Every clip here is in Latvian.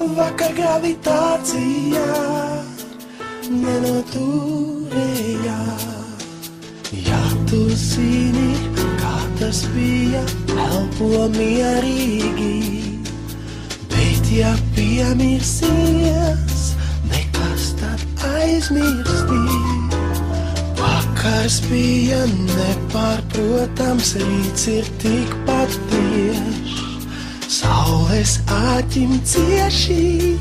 vakar gravitācijā nenoturējā. Ja tu zini, kā tas bija, elpo mierīgi, bet ja piemirsies, nekas tad aizmirsti. Vakars bija nepārprotams, rīts ir tikpat tiešs. Saules āķim cieši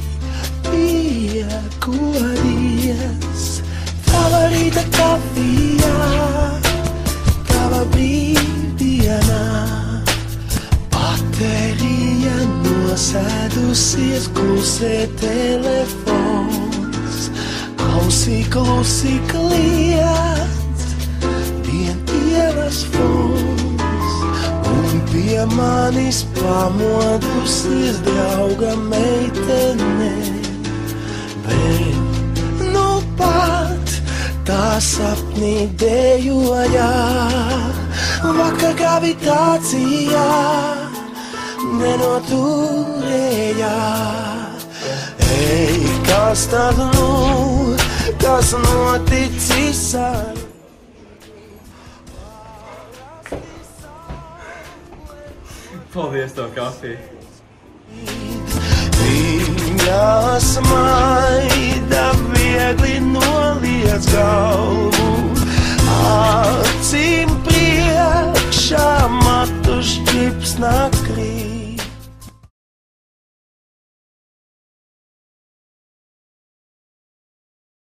piekodies. Tava rīta kafijā, tava brīvdienā, baterija nosēdusies, klusē telefons, ausī klusi kliedz, vien ielas fons, un pie manis pamodusies drauga meitene, bet nu pat tā sapnī dejojā, vakar gravitācijā nenoturējā. Ei, kas tad nu, kas noticis ar? Paldies, tev kafiju. Viņa smaida viegli noliec galvu, acīm